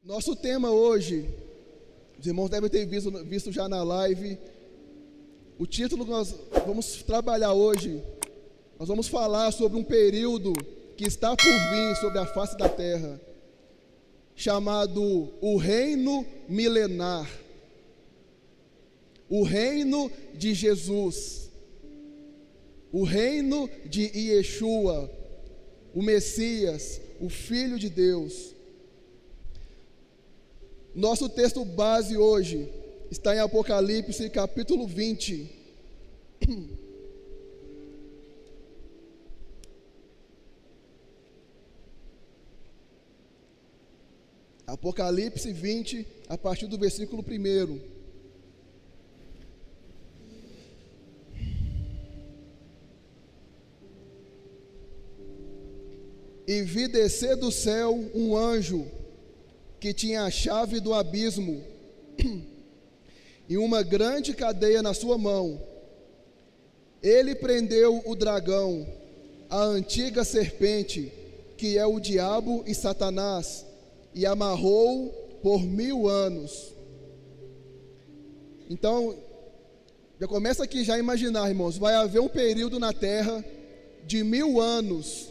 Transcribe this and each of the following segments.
Nosso tema hoje, os irmãos devem ter visto já na live, o título que nós vamos trabalhar hoje, nós vamos falar sobre um período que está por vir sobre a face da terra, chamado o Reino Milenar, o Reino de Jesus, o Reino de Yeshua, o Messias, o Filho de Deus. Nosso texto base hoje está em Apocalipse capítulo 20. Apocalipse 20, a partir do versículo 1. E vi descer do céu um anjo que tinha a chave do abismo e uma grande cadeia na sua mão. Ele prendeu o dragão, a antiga serpente, que é o diabo e Satanás, e amarrou por 1000 anos. Então, já começa aqui já a imaginar, irmãos, vai haver um período na terra de 1000 anos,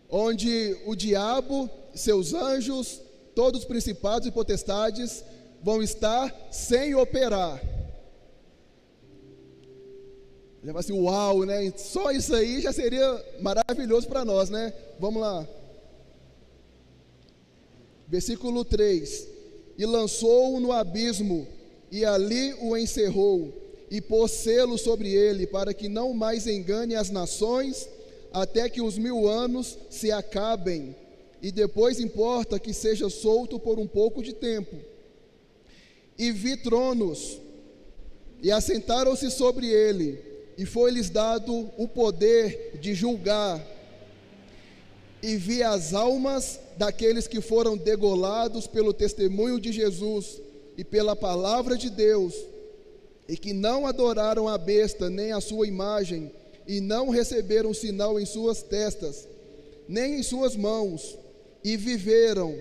onde o diabo, seus anjos, todos os principados e potestades vão estar sem operar. Já vai assim, uau, né? Só isso aí já seria maravilhoso para nós, né? Vamos lá. Versículo 3. E lançou-o no abismo, e ali o encerrou, e pôs selo sobre ele, para que não mais engane as nações, até que os 1000 anos se acabem. E depois importa que seja solto por um pouco de tempo. E vi tronos, e assentaram-se sobre ele, e foi-lhes dado o poder de julgar. E vi as almas daqueles que foram degolados pelo testemunho de Jesus e pela palavra de Deus, e que não adoraram a besta nem a sua imagem, e não receberam sinal em suas testas, nem em suas mãos, e viveram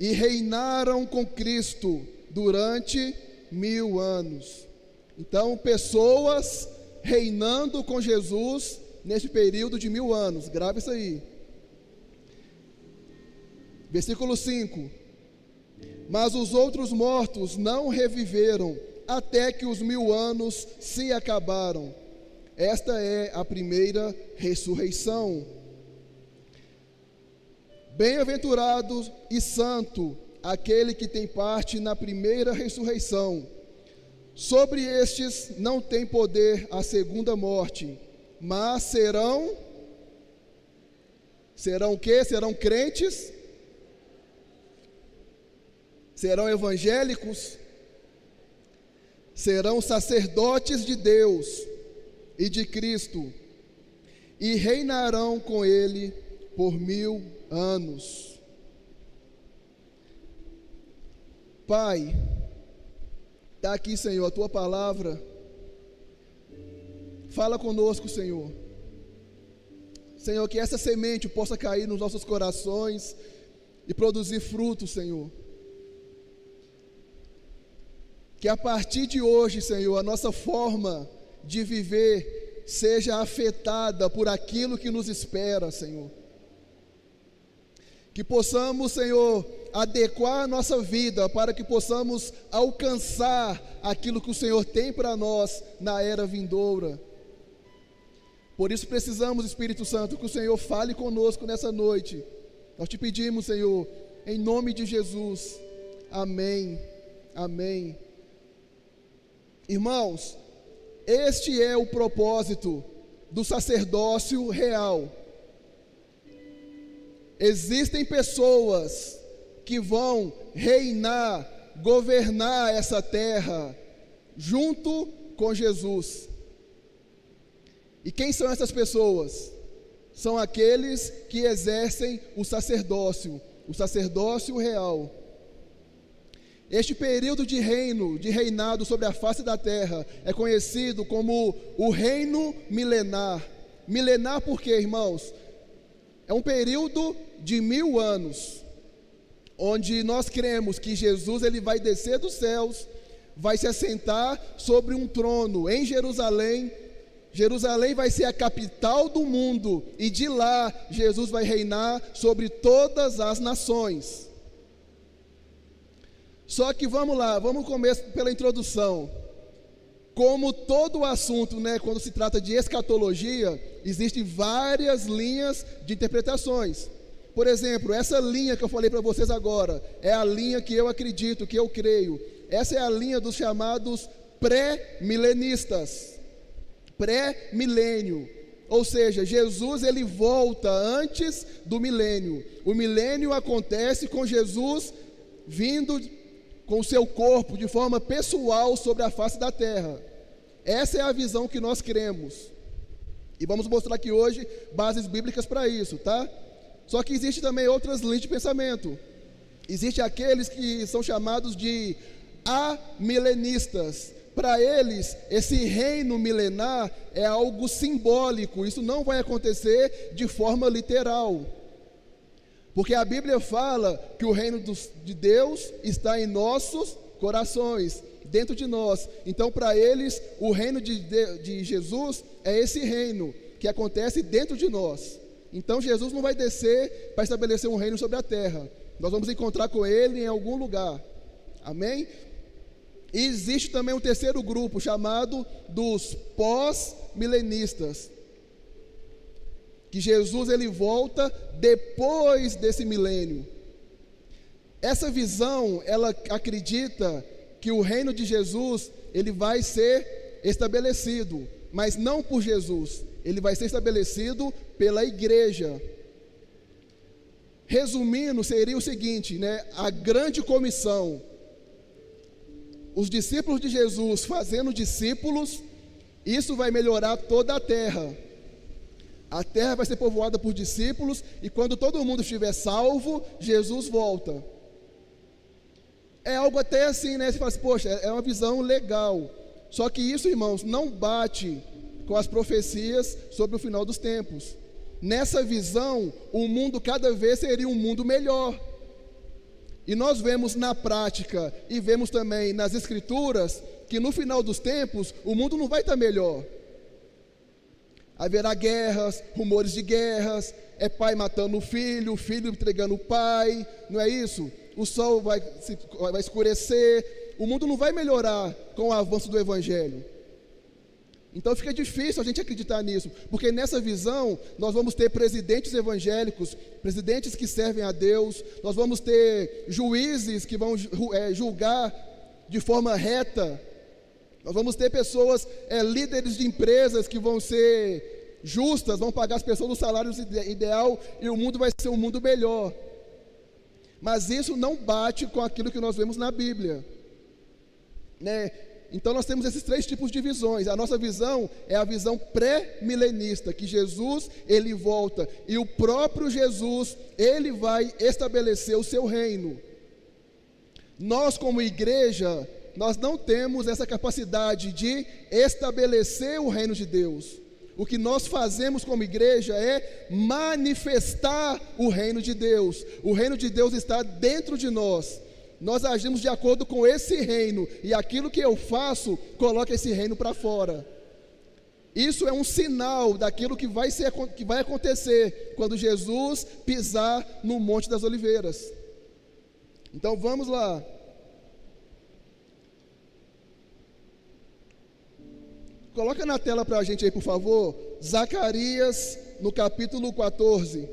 e reinaram com Cristo durante 1000 anos. Então, pessoas reinando com Jesus nesse período de 1000 anos. Grave isso aí. Versículo 5. Mas os outros mortos não reviveram até que os 1000 anos se acabaram. Esta é a primeira ressurreição. Bem-aventurado e santo aquele que tem parte na primeira ressurreição. Sobre estes não tem poder a segunda morte, mas serão o quê? Serão crentes? Serão evangélicos? Serão sacerdotes de Deus e de Cristo, e reinarão com ele por 1000 anos. Pai, está aqui, Senhor, a tua palavra. Fala conosco, Senhor. Senhor, que essa semente possa cair nos nossos corações e produzir fruto, Senhor. Que a partir de hoje, Senhor, a nossa forma de viver seja afetada por aquilo que nos espera, Senhor. Que possamos, Senhor, adequar a nossa vida para que possamos alcançar aquilo que o Senhor tem para nós na era vindoura. Por isso precisamos, Espírito Santo, que o Senhor fale conosco nessa noite. Nós te pedimos, Senhor, em nome de Jesus. Amém. Amém. Irmãos, este é o propósito do sacerdócio real. Existem pessoas que vão reinar, governar essa terra junto com Jesus. E quem são essas pessoas? São aqueles que exercem o sacerdócio real. Este período de reinado sobre a face da terra é conhecido como o reino milenar. Milenar por quê, irmãos? É um período de 1000 anos, onde nós cremos que Jesus ele vai descer dos céus, vai se assentar sobre um trono em Jerusalém. Jerusalém vai ser a capital do mundo, e de lá Jesus vai reinar sobre todas as nações. Só que vamos lá, vamos começar pela introdução. Como todo o assunto, quando se trata de escatologia, existem várias linhas de interpretações. Por exemplo, essa linha que eu falei para vocês agora, é a linha que eu acredito, que eu creio. Essa é a linha dos chamados pré-milenistas. Pré-milênio. Ou seja, Jesus ele volta antes do milênio. O milênio acontece com Jesus vindo com o seu corpo de forma pessoal sobre a face da terra. Essa é a visão que nós cremos. E vamos mostrar aqui hoje bases bíblicas para isso, tá? Só que existe também outras linhas de pensamento. Existem aqueles que são chamados de amilenistas. Para eles, esse reino milenar é algo simbólico. Isso não vai acontecer de forma literal. Porque a Bíblia fala que o reino de Deus está em nossos corações, dentro de nós. Então, para eles, o reino de Jesus é esse reino que acontece dentro de nós. Então, Jesus não vai descer para estabelecer um reino sobre a terra. Nós vamos encontrar com Ele em algum lugar. Amém? E existe também um terceiro grupo, chamado dos pós-milenistas. Que Jesus ele volta depois desse milênio. Essa visão, ela acredita que o reino de Jesus, ele vai ser estabelecido, mas não por Jesus, ele vai ser estabelecido pela igreja. Resumindo, seria o seguinte, a grande comissão, os discípulos de Jesus fazendo discípulos, isso vai melhorar toda a terra. A terra vai ser povoada por discípulos, e quando todo mundo estiver salvo, Jesus volta. É algo até assim, Você fala assim, poxa, é uma visão legal. Só que isso, irmãos, não bate com as profecias sobre o final dos tempos. Nessa visão, o mundo cada vez seria um mundo melhor. E nós vemos na prática, e vemos também nas escrituras, que no final dos tempos, o mundo não vai estar melhor. Haverá guerras, rumores de guerras, é pai matando o filho entregando o pai, não é isso? O sol vai escurecer, o mundo não vai melhorar com o avanço do evangelho. Então fica difícil a gente acreditar nisso, porque nessa visão nós vamos ter presidentes evangélicos, presidentes que servem a Deus, nós vamos ter juízes que vão julgar de forma reta, nós vamos ter pessoas, líderes de empresas que vão ser justas, vão pagar as pessoas o salário ideal, e o mundo vai ser um mundo melhor. Mas isso não bate com aquilo que nós vemos na Bíblia, Então nós temos esses três tipos de visões. A nossa visão é a visão pré-milenista, que Jesus, ele volta, e o próprio Jesus, ele vai estabelecer o seu reino. Nós como igreja, nós não temos essa capacidade de estabelecer o reino de Deus. O que nós fazemos como igreja é manifestar o reino de Deus. O reino de Deus está dentro de nós. Nós agimos de acordo com esse reino, e aquilo que eu faço, coloca esse reino para fora. Isso é um sinal daquilo que vai acontecer quando Jesus pisar no Monte das Oliveiras. Então vamos lá. Coloca na tela para a gente aí, por favor, Zacarias, no capítulo 14.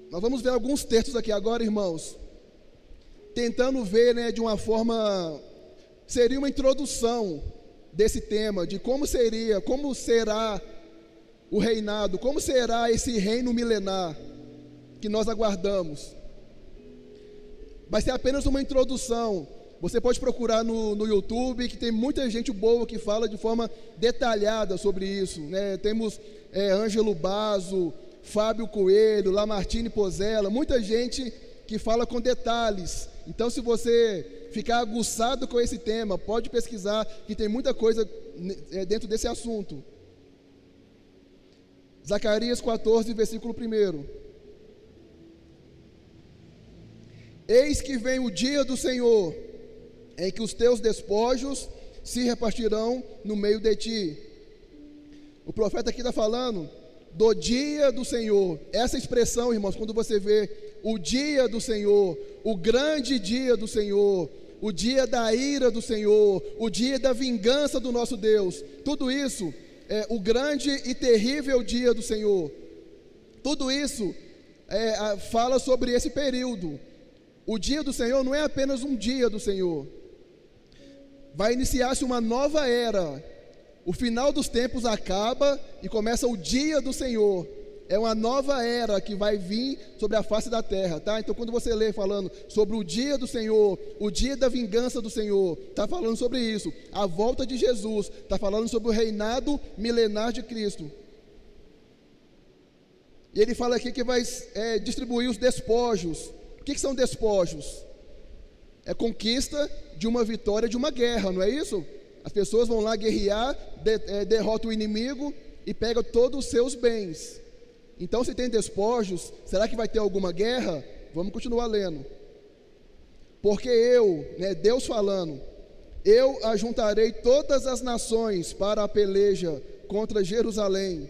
Nós vamos ver alguns textos aqui agora, irmãos, tentando ver, de uma forma, seria uma introdução desse tema, de como será o reinado, como será esse reino milenar que nós aguardamos. Vai ser apenas uma introdução. Você pode procurar no YouTube, que tem muita gente boa que fala de forma detalhada sobre isso, Temos Ângelo Basso, Fábio Coelho, Lamartine Pozella, muita gente que fala com detalhes. Então, se você ficar aguçado com esse tema, pode pesquisar, que tem muita coisa dentro desse assunto. Zacarias 14, versículo 1. Eis que vem o dia do Senhor, em que os teus despojos se repartirão no meio de ti. O profeta aqui está falando do dia do Senhor. Essa expressão, irmãos, quando você vê o dia do Senhor, o grande dia do Senhor, o dia da ira do Senhor, o dia da vingança do nosso Deus, tudo isso é o grande e terrível dia do Senhor. Tudo isso fala sobre esse período. O dia do Senhor não é apenas um dia do Senhor. Vai iniciar-se uma nova era. O final dos tempos acaba e começa o dia do Senhor. É uma nova era que vai vir sobre a face da terra, tá? Então, quando você lê falando sobre o dia do Senhor, o dia da vingança do Senhor, está falando sobre isso. A volta de Jesus, está falando sobre o reinado milenar de Cristo. E ele fala aqui que vai distribuir os despojos. O que são despojos? É conquista de uma vitória de uma guerra, não é isso? As pessoas vão lá guerrear, derrotam o inimigo e pegam todos os seus bens. Então, se tem despojos, será que vai ter alguma guerra? Vamos continuar lendo. Porque Deus falando, eu ajuntarei todas as nações para a peleja contra Jerusalém,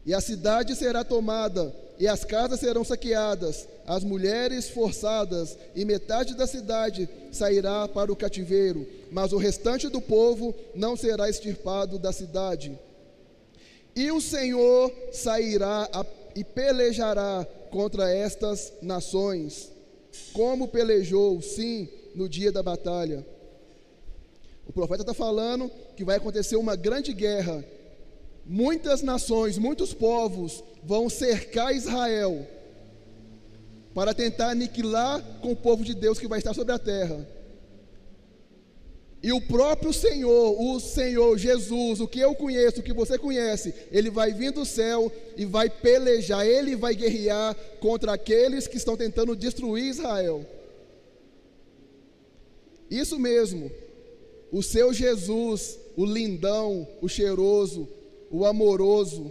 e a cidade será tomada, e as casas serão saqueadas, as mulheres forçadas, e metade da cidade sairá para o cativeiro, mas o restante do povo não será extirpado da cidade. E o Senhor sairá e pelejará contra estas nações, como pelejou, sim, no dia da batalha. O profeta está falando que vai acontecer uma grande guerra. Muitas nações, muitos povos vão cercar Israel para tentar aniquilar com o povo de Deus que vai estar sobre a terra. E o próprio Senhor, o Senhor Jesus, o que eu conheço, o que você conhece, Ele vai vir do céu e vai pelejar, Ele vai guerrear contra aqueles que estão tentando destruir Israel. Isso mesmo, o seu Jesus, o lindão, o cheiroso, o amoroso,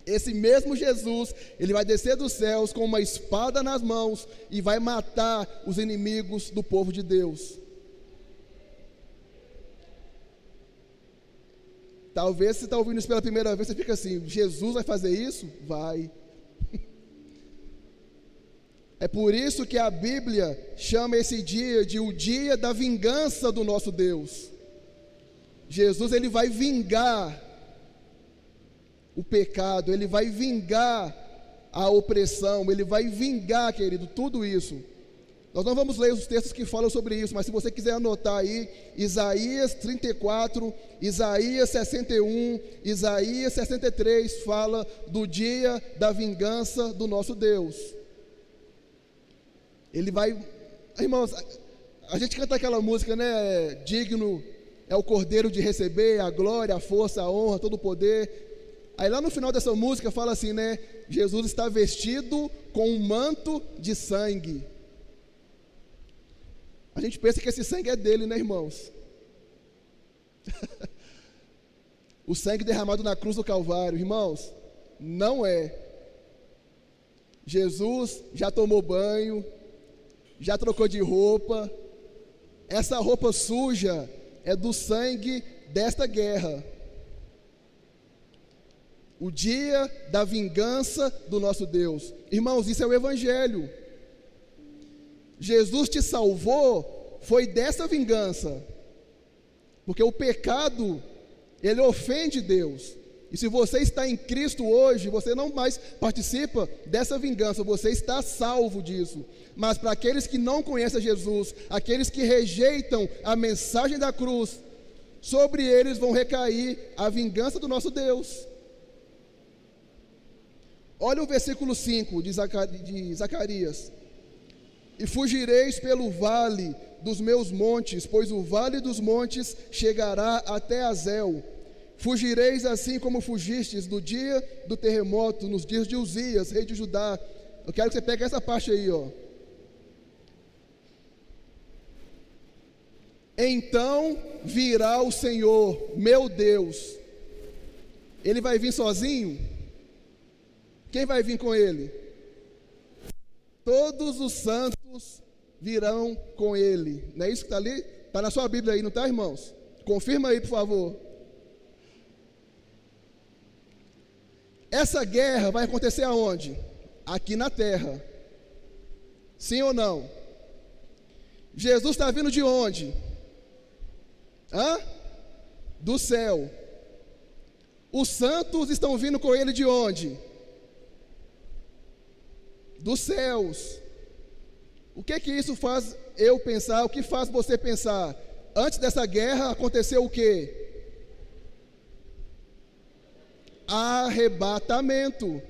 esse mesmo Jesus, Ele vai descer dos céus com uma espada nas mãos e vai matar os inimigos do povo de Deus. Talvez você está ouvindo isso pela primeira vez, você fica assim, Jesus vai fazer isso? Vai. É por isso que a Bíblia chama esse dia de o dia da vingança do nosso Deus. Jesus, Ele vai vingar o pecado, Ele vai vingar a opressão, Ele vai vingar, querido, tudo isso. Nós não vamos ler os textos que falam sobre isso, mas se você quiser anotar aí, Isaías 34, Isaías 61, Isaías 63, fala do dia da vingança do nosso Deus. Ele vai, irmãos, a gente canta aquela música, né, digno é o Cordeiro de receber a glória, a força, a honra, todo o poder. Aí lá no final dessa música fala assim, né, Jesus está vestido com um manto de sangue. A gente pensa que esse sangue é dele, né, irmãos? O sangue derramado na cruz do Calvário, irmãos, não é. Jesus já tomou banho, já trocou de roupa. Essa roupa suja é do sangue desta guerra. O dia da vingança do nosso Deus. Irmãos, isso é o Evangelho. Jesus te salvou, foi dessa vingança, porque o pecado, ele ofende Deus, e se você está em Cristo hoje, você não mais participa dessa vingança, você está salvo disso. Mas para aqueles que não conhecem Jesus, aqueles que rejeitam a mensagem da cruz, sobre eles vão recair a vingança do nosso Deus. Olha o versículo 5 de Zacarias. E fugireis pelo vale dos meus montes, pois o vale dos montes chegará até Azel. Fugireis assim como fugistes no dia do terremoto, nos dias de Uzias, rei de Judá. Eu quero que você pegue essa parte aí, ó. Então virá o Senhor, meu Deus. Ele vai vir sozinho? Quem vai vir com ele? Todos os santos virão com ele. Não é isso que está ali? Está na sua Bíblia aí, não está, irmãos? Confirma aí, por favor. Essa guerra vai acontecer aonde? Aqui na terra. Sim ou não? Jesus está vindo de onde? Do céu. Os santos estão vindo com ele de onde? Dos céus. O que isso faz eu pensar? O que faz você pensar? Antes dessa guerra aconteceu o quê? Arrebatamento.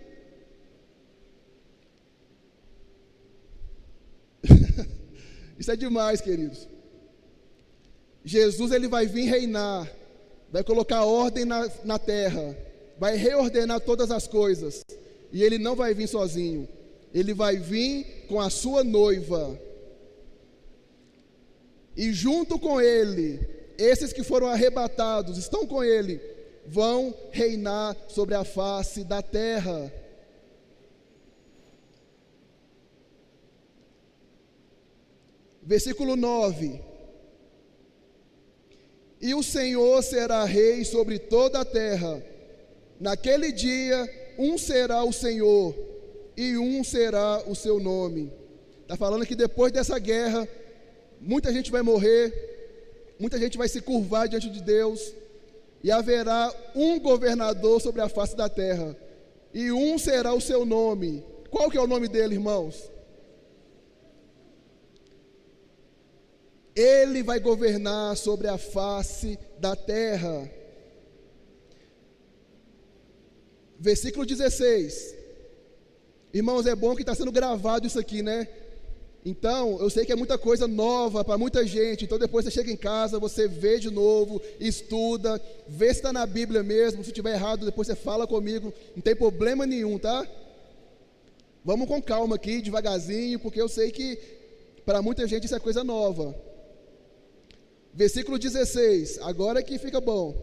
Isso é demais, queridos. Jesus, ele vai vir reinar, vai colocar ordem na terra, vai reordenar todas as coisas, e ele não vai vir sozinho, ele vai vir com a sua noiva, e junto com ele, esses que foram arrebatados, estão com ele, vão reinar sobre a face da terra. Versículo 9: E o Senhor será rei sobre toda a terra. Naquele dia, um será o Senhor, e um será o seu nome. Está falando que depois dessa guerra, muita gente vai morrer, muita gente vai se curvar diante de Deus, e haverá um governador sobre a face da terra, e um será o seu nome. Qual que é o nome dele, irmãos? Ele vai governar sobre a face da terra. Versículo 16. Irmãos, é bom que está sendo gravado isso aqui, né? Então, eu sei que é muita coisa nova para muita gente. Então, depois você chega em casa, você vê de novo, estuda, vê se está na Bíblia mesmo. Se estiver errado, depois você fala comigo. Não tem problema nenhum, tá? Vamos com calma aqui, devagarzinho, porque eu sei que para muita gente isso é coisa nova. Versículo 16, agora é que fica bom.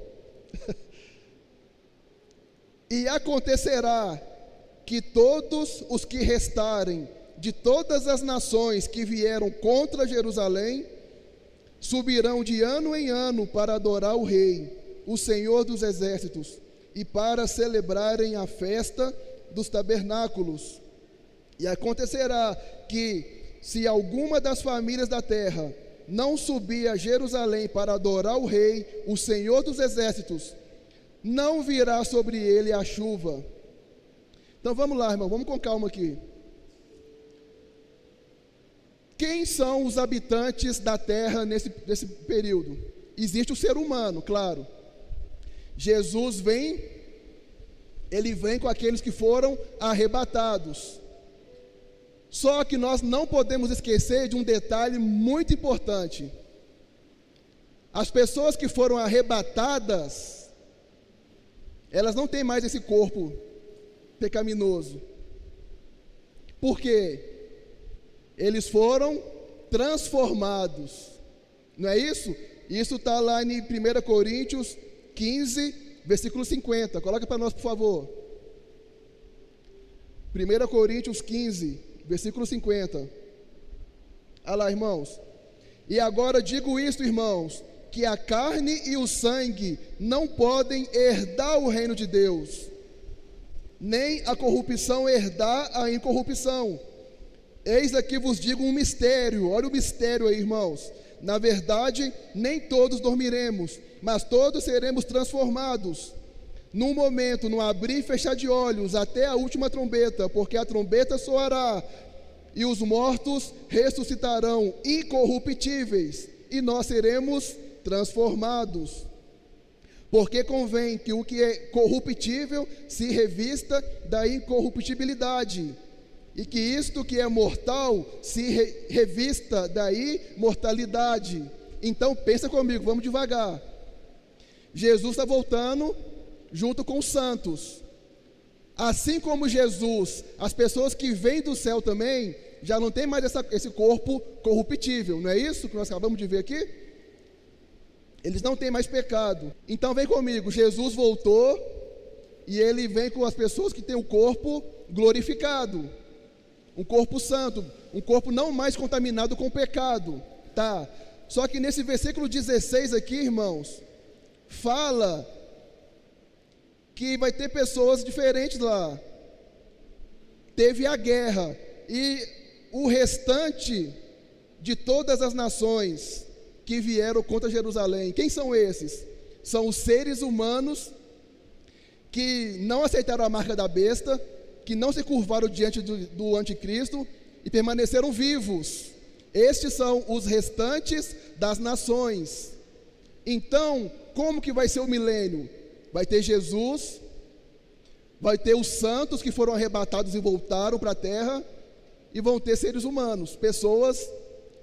E acontecerá que todos os que restarem de todas as nações que vieram contra Jerusalém subirão de ano em ano para adorar o Rei, o Senhor dos Exércitos, e para celebrarem a festa dos tabernáculos. E acontecerá que, se alguma das famílias da terra não subir a Jerusalém para adorar o Rei, o Senhor dos Exércitos, não virá sobre ele a chuva. Então vamos lá, irmão, vamos com calma aqui. Quem são os habitantes da terra nesse período? Existe o ser humano, claro. Jesus vem, ele vem com aqueles que foram arrebatados. Só que nós não podemos esquecer de um detalhe muito importante. As pessoas que foram arrebatadas, elas não têm mais esse corpo pecaminoso. Por quê? Eles foram transformados. Não é isso? Isso está lá em 1 Coríntios 15, versículo 50. Coloca para nós, por favor. 1 Coríntios 15, versículo 50. Olha lá, irmãos. E agora digo isto, irmãos, que a carne e o sangue não podem herdar o reino de Deus, nem a corrupção herdar a incorrupção. Eis aqui vos digo um mistério. Olha o mistério aí, irmãos. Na verdade, nem todos dormiremos, mas todos seremos transformados. Num momento, no abrir e fechar de olhos, até a última trombeta, porque a trombeta soará, e os mortos ressuscitarão incorruptíveis, e nós seremos transformados. Porque convém que o que é corruptível se revista da incorruptibilidade, e que isto que é mortal se revista da imortalidade. Então pensa comigo, vamos devagar. Jesus está voltando junto com os santos. Assim como Jesus, as pessoas que vêm do céu também já não tem mais esse corpo corruptível, não é isso que nós acabamos de ver aqui? Eles não têm mais pecado. Então vem comigo, Jesus voltou e ele vem com as pessoas que têm o corpo glorificado, um corpo santo, um corpo não mais contaminado com o pecado, tá? Só que nesse versículo 16 aqui, irmãos, fala que vai ter pessoas diferentes lá. Teve a guerra e o restante de todas as nações que vieram contra Jerusalém. Quem são esses? São os seres humanos que não aceitaram a marca da besta, que não se curvaram diante do anticristo e permaneceram vivos. Estes são os restantes das nações. Então, como que vai ser o milênio? Vai ter Jesus, vai ter os santos que foram arrebatados e voltaram para a terra, e vão ter seres humanos, pessoas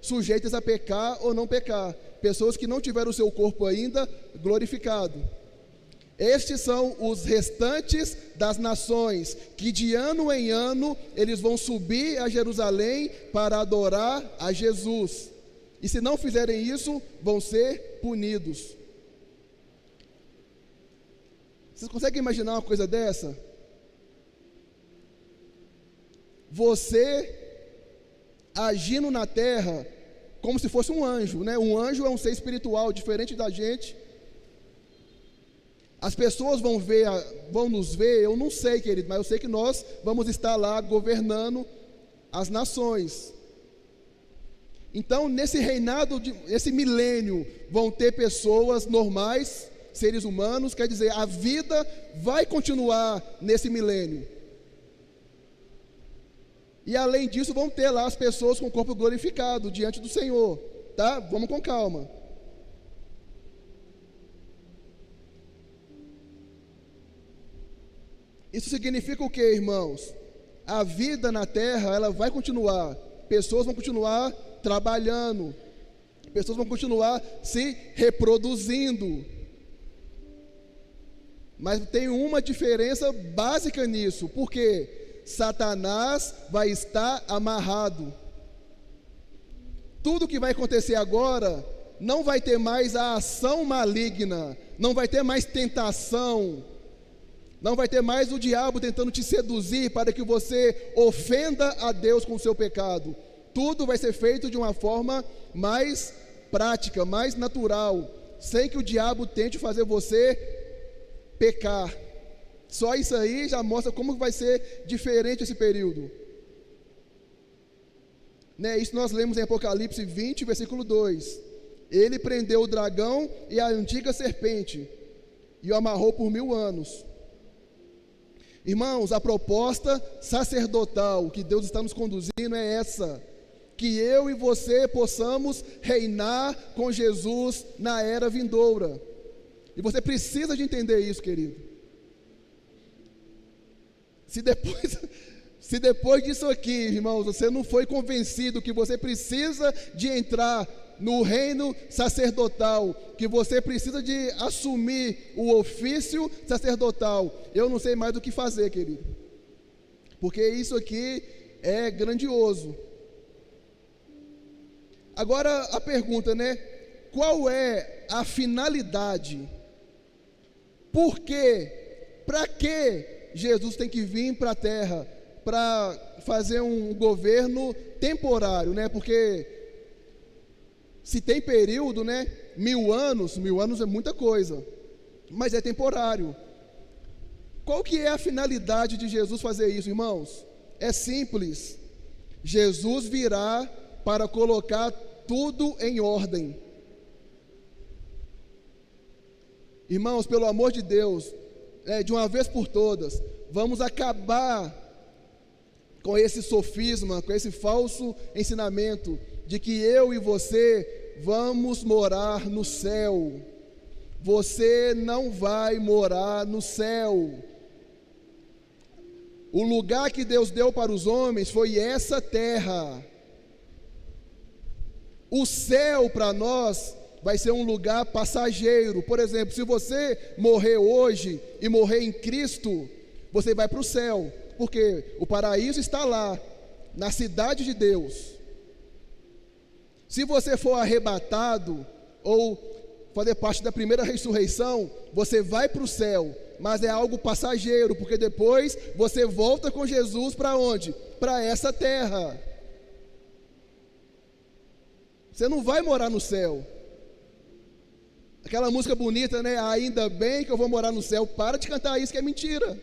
sujeitas a pecar ou não pecar, pessoas que não tiveram o seu corpo ainda glorificado. Estes são os restantes das nações, que de ano em ano eles vão subir a Jerusalém para adorar a Jesus. E se não fizerem isso, vão ser punidos. Vocês conseguem imaginar uma coisa dessa? Você agindo na terra como se fosse um anjo, né? Um anjo é um ser espiritual, diferente da gente. As pessoas vão nos ver, eu não sei, querido, mas eu sei que nós vamos estar lá governando as nações. Então, nesse reinado, esse milênio, vão ter pessoas normais, seres humanos, quer dizer, a vida vai continuar nesse milênio. E além disso, vão ter lá as pessoas com o corpo glorificado diante do Senhor, tá? Vamos com calma. Isso significa o que, irmãos? A vida na terra, ela vai continuar. Pessoas vão continuar trabalhando. Pessoas vão continuar se reproduzindo. Mas tem uma diferença básica nisso. Por quê? Satanás vai estar amarrado. Tudo que vai acontecer agora não vai ter mais a ação maligna, não vai ter mais tentação, não vai ter mais o diabo tentando te seduzir para que você ofenda a Deus com o seu pecado. Tudo vai ser feito de uma forma mais prática, mais natural, sem que o diabo tente fazer você pecar. Só isso aí já mostra como vai ser diferente esse período, né? Isso nós lemos em Apocalipse 20, versículo 2. Ele prendeu o dragão e a antiga serpente e o amarrou por 1000 anos. Irmãos, a proposta sacerdotal que Deus está nos conduzindo é essa: que eu e você possamos reinar com Jesus na era vindoura. E você precisa de entender isso, querido. Se depois disso aqui, irmãos, você não foi convencido que você precisa de entrar no reino sacerdotal, que você precisa de assumir o ofício sacerdotal, eu não sei mais o que fazer, querido, porque isso aqui é grandioso. Agora a pergunta, né? Qual é a finalidade? Por quê? Para que Jesus tem que vir para a terra? Para fazer um governo temporário, né? Porque se tem período, né? 1000 anos é muita coisa, mas é temporário. Qual que é a finalidade de Jesus fazer isso, irmãos? É simples. Jesus virá para colocar tudo em ordem. Irmãos, pelo amor de Deus, de uma vez por todas, vamos acabar com esse sofisma, com esse falso ensinamento de que eu e você vamos morar no céu. Você não vai morar no céu. O lugar que Deus deu para os homens foi essa terra. O céu para nós vai ser um lugar passageiro. Por exemplo, se você morrer hoje e morrer em Cristo, você vai para o céu, porque o paraíso está lá, na cidade de Deus. Se você for arrebatado ou fazer parte da primeira ressurreição, você vai para o céu, mas é algo passageiro, porque depois você volta com Jesus para onde? Para essa terra. Você não vai morar no céu. Aquela música bonita, né? Ainda bem que eu vou morar no céu. Para de cantar isso, que é mentira.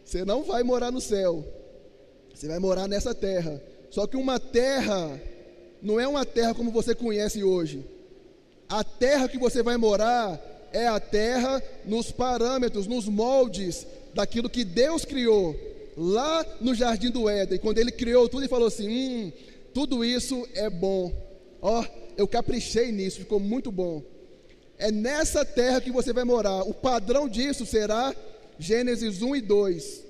Você não vai morar no céu. Você vai morar nessa terra. Só que uma terra não é uma terra como você conhece hoje. A terra que você vai morar é a terra nos parâmetros, nos moldes daquilo que Deus criou lá no Jardim do Éden. Quando Ele criou tudo e falou assim: tudo isso é bom. Ó, eu caprichei nisso, ficou muito bom. É nessa terra que você vai morar. O padrão disso será Gênesis 1 e 2.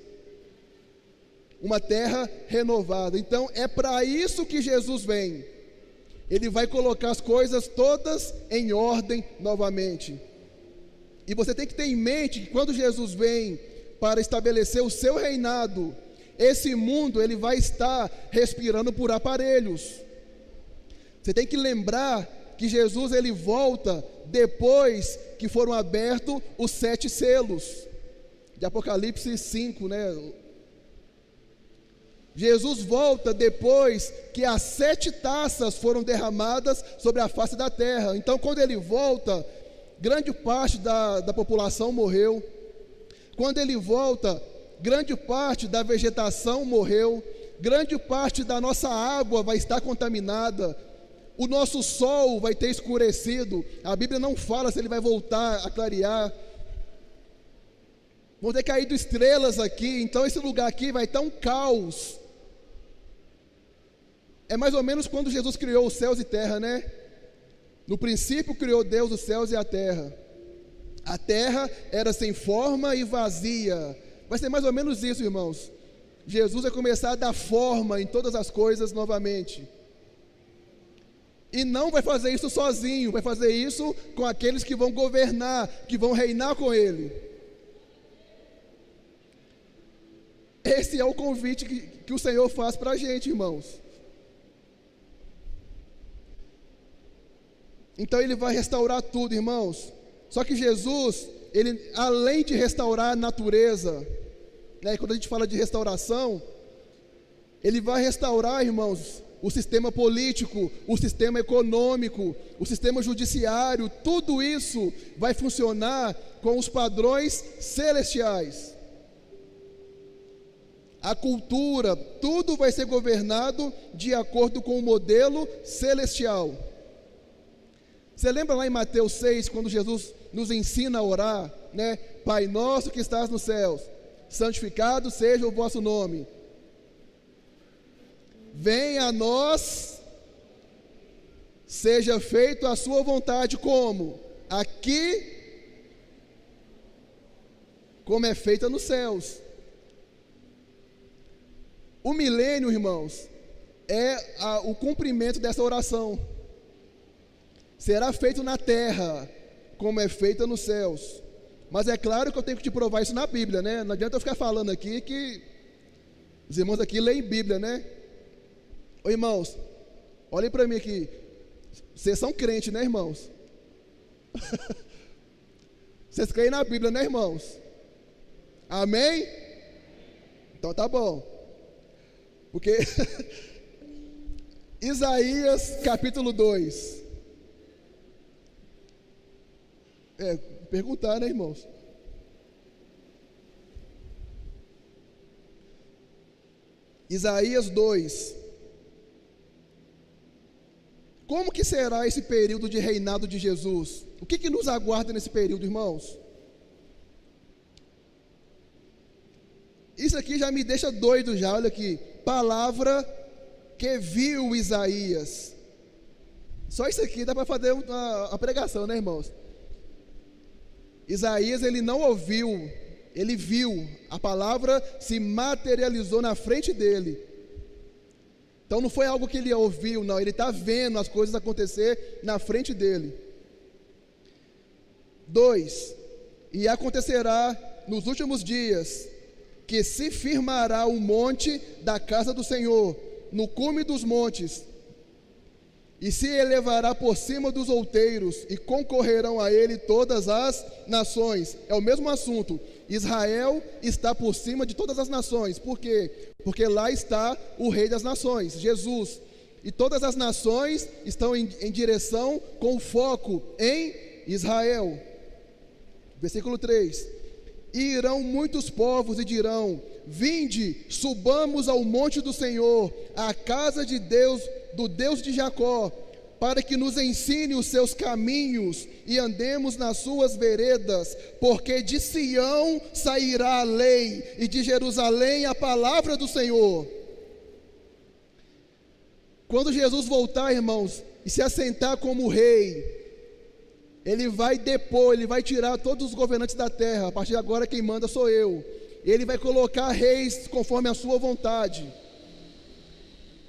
Uma terra renovada. Então é para isso que Jesus vem. Ele vai colocar as coisas todas em ordem novamente. E você tem que ter em mente que quando Jesus vem para estabelecer o seu reinado, esse mundo ele vai estar respirando por aparelhos. Você tem que lembrar que Jesus ele volta depois que foram abertos os 7 selos de Apocalipse 5, né? Jesus volta depois que as 7 taças foram derramadas sobre a face da terra. Então, quando ele volta, grande parte da população morreu. Quando ele volta, grande parte da vegetação morreu. Grande parte da nossa água vai estar contaminada. O nosso sol vai ter escurecido. A Bíblia não fala se ele vai voltar a clarear. Vão ter caído estrelas aqui. Então esse lugar aqui vai estar um caos. É mais ou menos quando Jesus criou os céus e terra, né? No princípio criou Deus os céus e a terra. A terra era sem forma e vazia. Vai ser mais ou menos isso, irmãos. Jesus vai começar a dar forma em todas as coisas novamente. E não vai fazer isso sozinho, vai fazer isso com aqueles que vão governar, que vão reinar com Ele. Esse é o convite que o Senhor faz para a gente, irmãos. Então Ele vai restaurar tudo, irmãos. Só que Jesus, Ele, além de restaurar a natureza, né, quando a gente fala de restauração, Ele vai restaurar, irmãos, o sistema político, o sistema econômico, o sistema judiciário. Tudo isso vai funcionar com os padrões celestiais. A cultura, tudo vai ser governado de acordo com o modelo celestial. Você lembra lá em Mateus 6, quando Jesus nos ensina a orar, né? Pai nosso que estás nos céus, santificado seja o vosso nome. Venha a nós, seja feito a sua vontade, como? Aqui, como é feita nos céus. O milênio, irmãos, é o cumprimento dessa oração. Será feito na terra, como é feita nos céus. Mas é claro que eu tenho que te provar isso na Bíblia, né? Não adianta eu ficar falando aqui que os irmãos aqui leem Bíblia, né? Ô irmãos, olhem para mim aqui. Vocês são crentes, né, irmãos? Vocês creem na Bíblia, né, irmãos? Amém? Então tá bom. Porque Isaías capítulo 2. Perguntar, né, irmãos? Isaías 2. Como que será esse período de reinado de Jesus? O que nos aguarda nesse período, irmãos? Isso aqui já me deixa doido já, olha aqui. Palavra que viu Isaías. Só isso aqui dá para fazer uma pregação, né, irmãos? Isaías, ele não ouviu, ele viu. A palavra se materializou na frente dele. Então não foi algo que ele ouviu, não. Ele está vendo as coisas acontecer na frente dele. 2. E acontecerá nos últimos dias que se firmará o monte da casa do Senhor, no cume dos montes, e se elevará por cima dos outeiros, e concorrerão a ele todas as nações. É o mesmo assunto. Israel está por cima de todas as nações. Por quê? Porque lá está o Rei das Nações, Jesus. E todas as nações estão em direção com foco em Israel. Versículo 3: E irão muitos povos e dirão: Vinde, subamos ao monte do Senhor, à casa de Deus, do Deus de Jacó, para que nos ensine os seus caminhos e andemos nas suas veredas, porque de Sião sairá a lei e de Jerusalém a palavra do Senhor. Quando Jesus voltar, irmãos, e se assentar como rei, ele vai depor, ele vai tirar todos os governantes da terra. A partir de agora quem manda sou eu. Ele vai colocar reis conforme a sua vontade.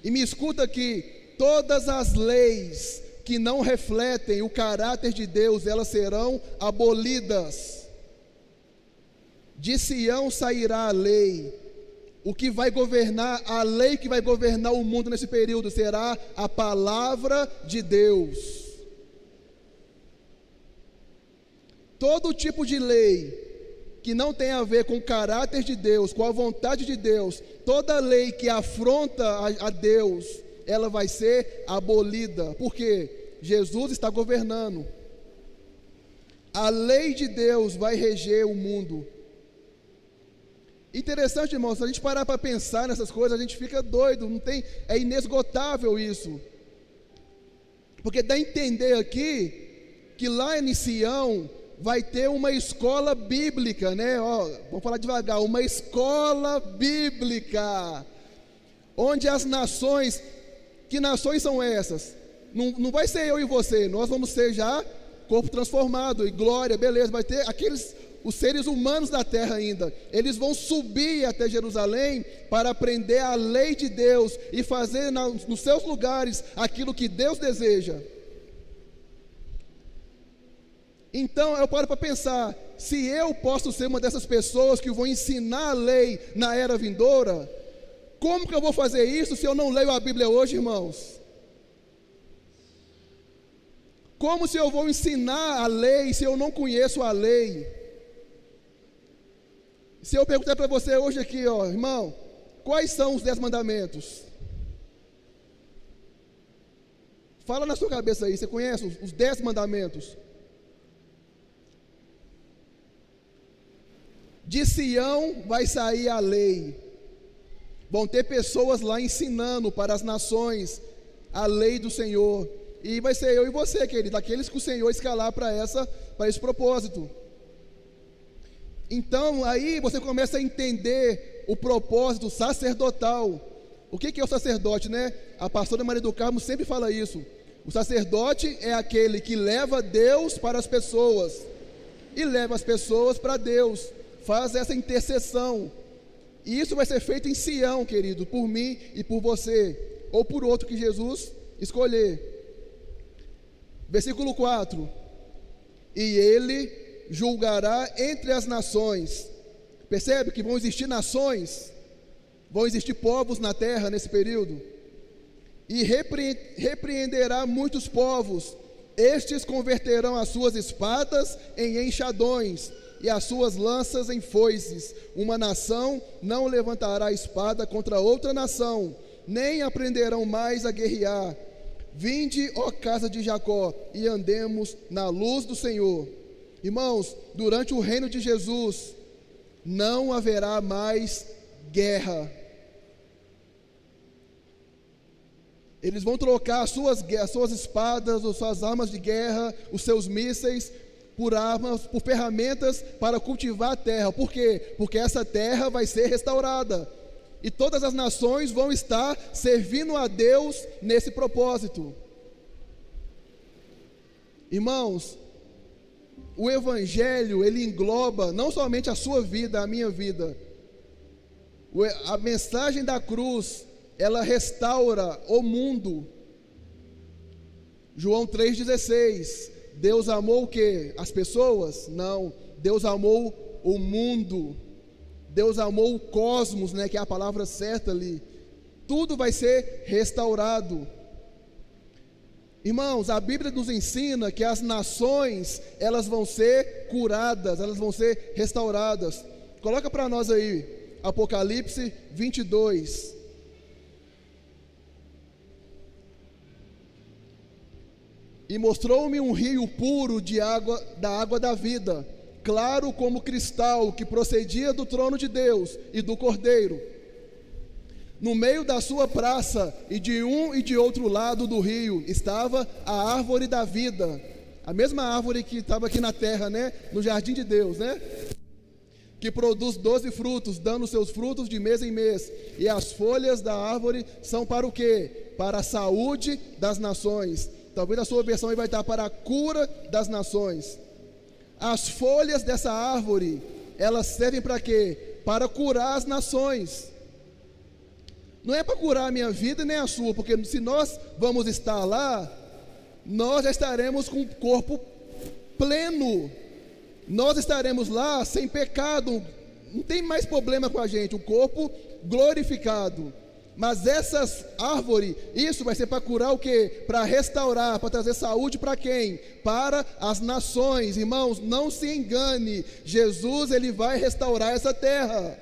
E me escuta aqui, todas as leis que não refletem o caráter de Deus, elas serão abolidas. De Sião sairá a lei. O que vai governar, a lei que vai governar o mundo nesse período será a palavra de Deus. Todo tipo de lei que não tem a ver com o caráter de Deus, com a vontade de Deus, toda lei que afronta a Deus, ela vai ser abolida. Por quê? Jesus está governando. A lei de Deus vai reger o mundo. Interessante, irmãos, se a gente parar para pensar nessas coisas, a gente fica doido, é inesgotável isso. Porque dá a entender aqui que lá em Sião vai ter uma escola bíblica, né? Vamos falar devagar, uma escola bíblica, onde as nações, que nações são essas? Não vai ser eu e você, nós vamos ser já corpo transformado, e glória, beleza, vai ter os seres humanos da terra ainda, eles vão subir até Jerusalém para aprender a lei de Deus e fazer nos seus lugares aquilo que Deus deseja. Então eu paro para pensar, se eu posso ser uma dessas pessoas que vão ensinar a lei na era vindoura, como que eu vou fazer isso se eu não leio a Bíblia hoje, irmãos? Como se eu vou ensinar a lei se eu não conheço a lei? Se eu perguntar para você hoje aqui, irmão, quais são os 10 mandamentos? Fala na sua cabeça aí, você conhece os 10 mandamentos? De Sião vai sair a lei. Vão ter pessoas lá ensinando para as nações a lei do Senhor. E vai ser eu e você, querido, aqueles que o Senhor escalar para esse propósito. Então aí você começa a entender o propósito sacerdotal. O que é o sacerdote, né? A pastora Maria do Carmo sempre fala isso. O sacerdote é aquele que leva Deus para as pessoas e leva as pessoas para Deus. Faz essa intercessão. E isso vai ser feito em Sião, querido, por mim e por você, ou por outro que Jesus escolher. Versículo 4: E ele julgará entre as nações. Percebe que vão existir nações, vão existir povos na terra nesse período. E repreenderá muitos povos. Estes converterão as suas espadas em enxadões e as suas lanças em foices. Uma nação não levantará espada contra outra nação, nem aprenderão mais a guerrear. Vinde, ó casa de Jacó, e andemos na luz do Senhor. Irmãos, durante o reino de Jesus, não haverá mais guerra. Eles vão trocar as suas espadas, as suas armas de guerra, os seus mísseis, por armas, por ferramentas para cultivar a terra. Por quê? Porque essa terra vai ser restaurada. E todas as nações vão estar servindo a Deus nesse propósito. Irmãos, o Evangelho, ele engloba não somente a sua vida, a minha vida. A mensagem da cruz, ela restaura o mundo. João 3,16. Deus amou o quê? As pessoas? Não. Deus amou o mundo. Deus amou o cosmos, né, que é a palavra certa ali. Tudo vai ser restaurado. Irmãos, a Bíblia nos ensina que as nações, elas vão ser curadas, elas vão ser restauradas. Coloca para nós aí, Apocalipse 22. E mostrou-me um rio puro da água da vida, claro como cristal, que procedia do trono de Deus e do Cordeiro. No meio da sua praça, e de um e de outro lado do rio, estava a árvore da vida, a mesma árvore que estava aqui na terra, né? No jardim de Deus, né? Que produz 12 frutos, dando seus frutos de mês em mês. E as folhas da árvore são para o quê? Para a saúde das nações. Talvez a sua versão aí vai estar para a cura das nações. As folhas dessa árvore, elas servem para quê? Para curar as nações. Não é para curar a minha vida nem a sua, porque se nós vamos estar lá, nós já estaremos com o corpo pleno. Nós estaremos lá sem pecado, não tem mais problema com a gente, o corpo glorificado. Mas essas árvores, isso vai ser para curar o quê? Para restaurar, para trazer saúde para quem? Para as nações. Irmãos, não se engane, Jesus, ele vai restaurar essa terra.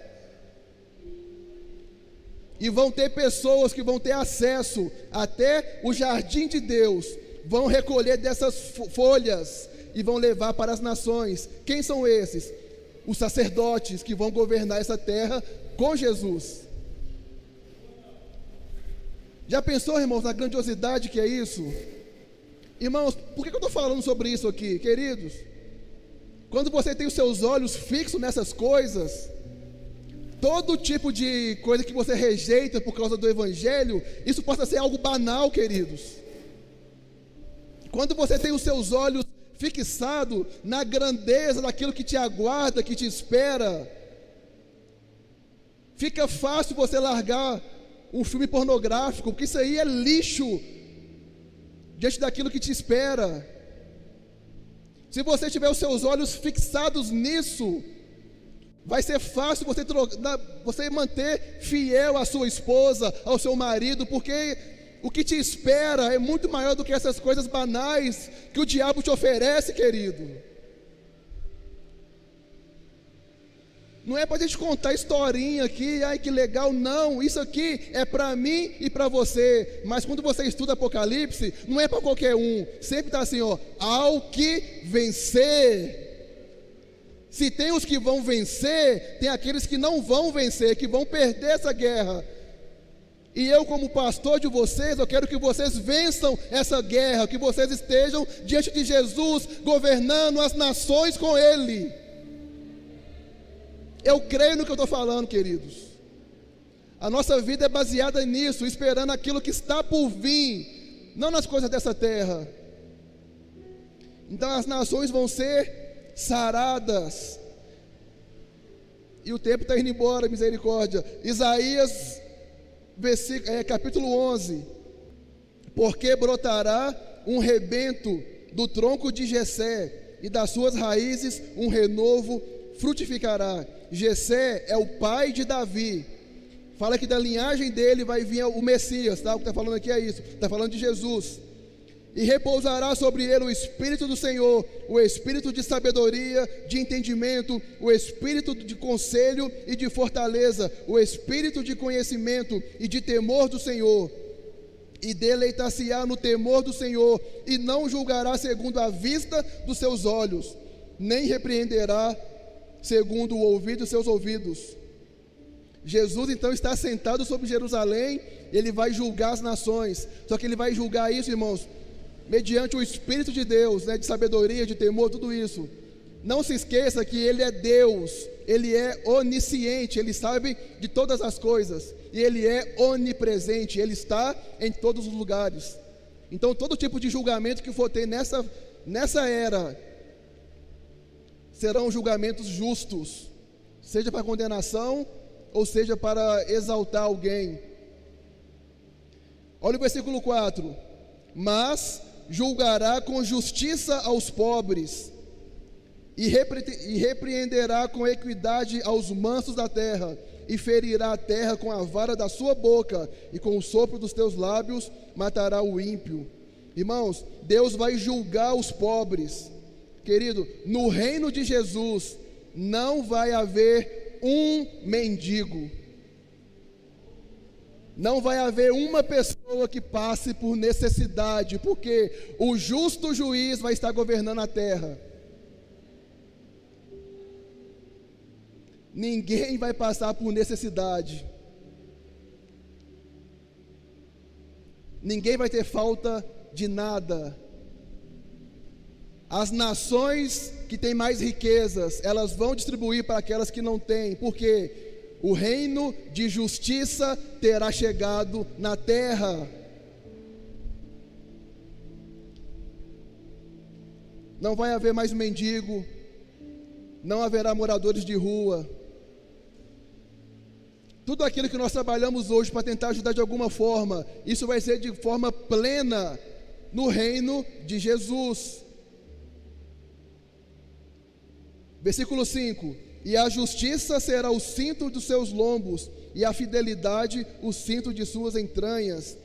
E vão ter pessoas que vão ter acesso até o jardim de Deus, vão recolher dessas folhas e vão levar para as nações. Quem são esses? Os sacerdotes que vão governar essa terra com Jesus. Já pensou, irmãos, na grandiosidade que é isso? Irmãos, por que eu estou falando sobre isso aqui, queridos? Quando você tem os seus olhos fixos nessas coisas, todo tipo de coisa que você rejeita por causa do Evangelho, isso possa ser algo banal, queridos. Quando você tem os seus olhos fixados na grandeza daquilo que te aguarda, que te espera, fica fácil você largar um filme pornográfico, porque isso aí é lixo diante daquilo que te espera. Se você tiver os seus olhos fixados nisso, vai ser fácil você manter fiel a sua esposa, ao seu marido, porque o que te espera é muito maior do que essas coisas banais que o diabo te oferece, querido. Não é para a gente contar historinha aqui, ai que legal, não, isso aqui é para mim e para você. Mas quando você estuda Apocalipse, não é para qualquer um, sempre está assim, ó, ao que vencer. Se tem os que vão vencer, tem aqueles que não vão vencer, que vão perder essa guerra. E eu, como pastor de vocês, eu quero que vocês vençam essa guerra, que vocês estejam diante de Jesus, governando as nações com Ele. Eu creio no que eu estou falando, queridos. A nossa vida é baseada nisso, esperando aquilo que está por vir, não nas coisas dessa terra. Então as nações vão ser saradas. E o tempo está indo embora, misericórdia. Isaías, capítulo 11. Porque brotará um rebento do tronco de Jessé, e das suas raízes um renovo frutificará. Jessé é o pai de Davi. Fala que da linhagem dele vai vir o Messias, tá? O que está falando aqui é isso, está falando de Jesus. E repousará sobre ele o Espírito do Senhor, o Espírito de sabedoria, de entendimento, o Espírito de conselho e de fortaleza, o Espírito de conhecimento e de temor do Senhor. E deleitar-se-á no temor do Senhor, e não julgará segundo a vista dos seus olhos, nem repreenderá segundo o ouvido dos seus ouvidos. Jesus então está sentado sobre Jerusalém, ele vai julgar as nações, só que ele vai julgar isso, irmãos, mediante o Espírito de Deus, né, de sabedoria, de temor, tudo isso. Não se esqueça que ele é Deus, ele é onisciente, ele sabe de todas as coisas, e ele é onipresente, ele está em todos os lugares. Então todo tipo de julgamento que for ter nessa era, serão julgamentos justos, seja para condenação, ou seja para exaltar alguém. Olha o versículo 4. Mas julgará com justiça aos pobres, e repreenderá com equidade aos mansos da terra, e ferirá a terra com a vara da sua boca, e com o sopro dos teus lábios matará o ímpio. Irmãos, Deus vai julgar os pobres. Querido, no reino de Jesus não vai haver um mendigo. Não vai haver uma pessoa que passe por necessidade, porque o justo juiz vai estar governando a terra. Ninguém vai passar por necessidade. Ninguém vai ter falta de nada. As nações que têm mais riquezas, elas vão distribuir para aquelas que não têm, porque o reino de justiça terá chegado na terra. Não vai haver mais mendigo, não haverá moradores de rua. Tudo aquilo que nós trabalhamos hoje para tentar ajudar de alguma forma, isso vai ser de forma plena no reino de Jesus. Versículo 5: e a justiça será o cinto dos seus lombos, e a fidelidade o cinto de suas entranhas.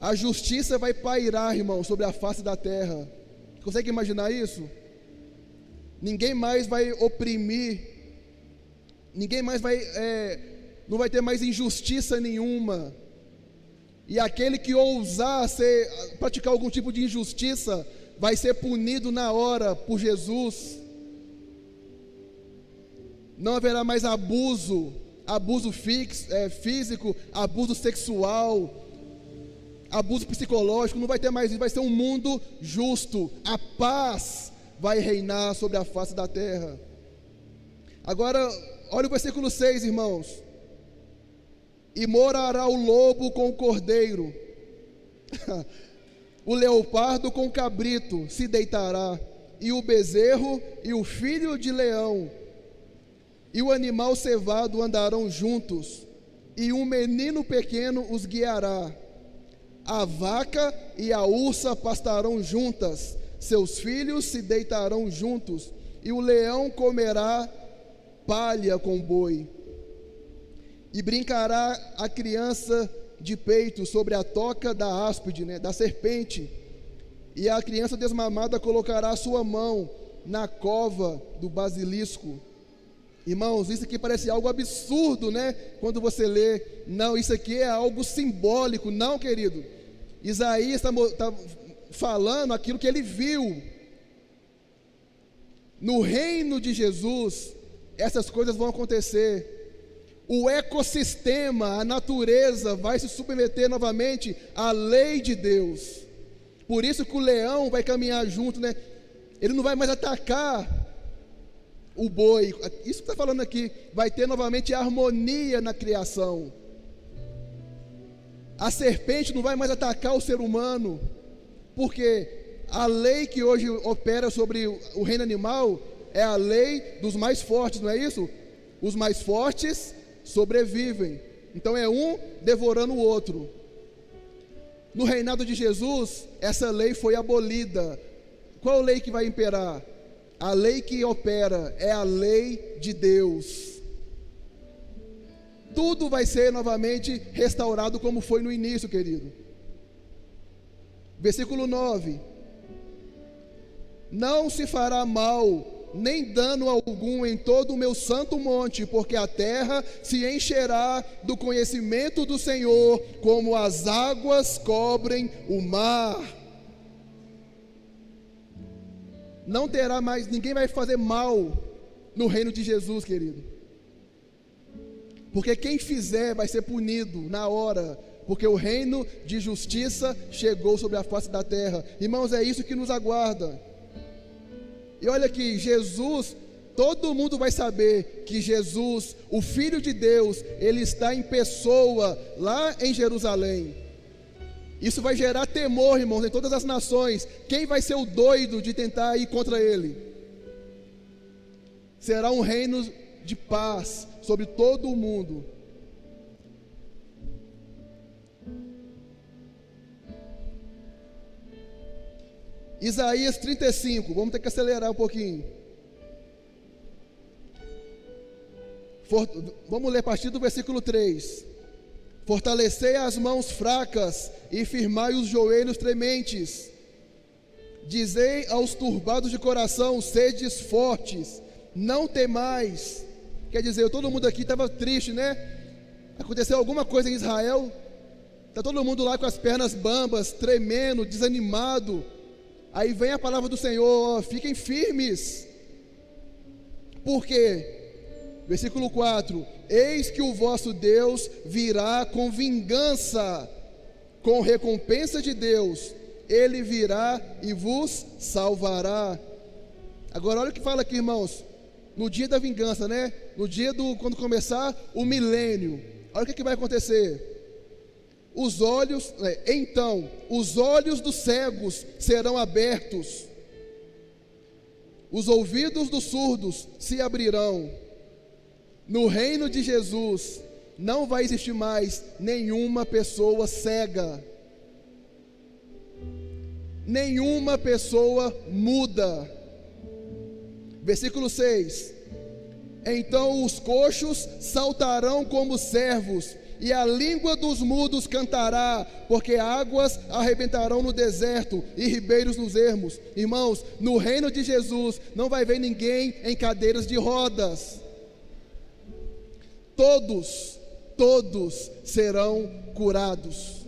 A justiça vai pairar, irmão, sobre a face da terra. Consegue imaginar isso? Ninguém mais vai oprimir, ninguém mais vai, não vai ter mais injustiça nenhuma. E aquele que ousar praticar algum tipo de injustiça, vai ser punido na hora por Jesus. Não haverá mais abuso físico, abuso sexual, abuso psicológico, não vai ter mais isso, vai ser um mundo justo. A paz vai reinar sobre a face da terra. Agora, olha o versículo 6, irmãos. E morará o lobo com o cordeiro, o leopardo com o cabrito se deitará, e o bezerro e o filho de leão e o animal cevado andarão juntos, e um menino pequeno os guiará. A vaca e a ursa pastarão juntas, seus filhos se deitarão juntos, e o leão comerá palha com boi. E brincará a criança de peito sobre a toca da áspide, da serpente, e a criança desmamada colocará a sua mão na cova do basilisco. Irmãos, isso aqui parece algo absurdo, quando você lê. Não, isso aqui é algo simbólico. Não, querido, Isaías está falando aquilo que ele viu. No reino de Jesus, essas coisas vão acontecer. O ecossistema, a natureza vai se submeter novamente à lei de Deus. Por isso que o leão vai caminhar junto, Ele não vai mais atacar o boi. Isso que está falando aqui, vai ter novamente harmonia na criação. A serpente não vai mais atacar o ser humano, porque a lei que hoje opera sobre o reino animal é a lei dos mais fortes, não é isso? Os mais fortes sobrevivem. Então é um devorando o outro. No reinado de Jesus, essa lei foi abolida. Qual lei que vai imperar? A lei que opera é a lei de Deus. Tudo vai ser novamente restaurado como foi no início, querido. Versículo 9: não se fará mal, nem dano algum em todo o meu santo monte, porque a terra se encherá do conhecimento do Senhor, como as águas cobrem o mar. Não terá mais, ninguém vai fazer mal no reino de Jesus, querido. Porque quem fizer vai ser punido na hora, porque o reino de justiça chegou sobre a face da terra. Irmãos, é isso que nos aguarda. E olha aqui, Jesus, todo mundo vai saber que Jesus, o Filho de Deus, Ele está em pessoa lá em Jerusalém. Isso vai gerar temor, irmãos, em todas as nações. Quem vai ser o doido de tentar ir contra Ele? Será um reino de paz sobre todo o mundo. Isaías 35, vamos ter que acelerar um pouquinho. Vamos ler a partir do versículo 3. Fortalecei as mãos fracas e firmai os joelhos trementes. Dizei aos turbados de coração: sedes fortes, não temais. Quer dizer, todo mundo aqui estava triste, né? Aconteceu alguma coisa em Israel, está todo mundo lá com as pernas bambas, tremendo, desanimado. Aí vem a palavra do Senhor: fiquem firmes. Por quê? Versículo 4: eis que o vosso Deus virá com vingança, com recompensa de Deus, Ele virá e vos salvará. Agora olha o que fala aqui, irmãos, no dia da vingança, né? No dia quando começar o milênio, olha o que vai acontecer. Então, os olhos dos cegos serão abertos, os ouvidos dos surdos se abrirão. No reino de Jesus não vai existir mais nenhuma pessoa cega, nenhuma pessoa muda. Versículo 6: então os coxos saltarão como servos, e a língua dos mudos cantará, porque águas arrebentarão no deserto e ribeiros nos ermos. Irmãos, no reino de Jesus não vai ver ninguém em cadeiras de rodas. Todos serão curados.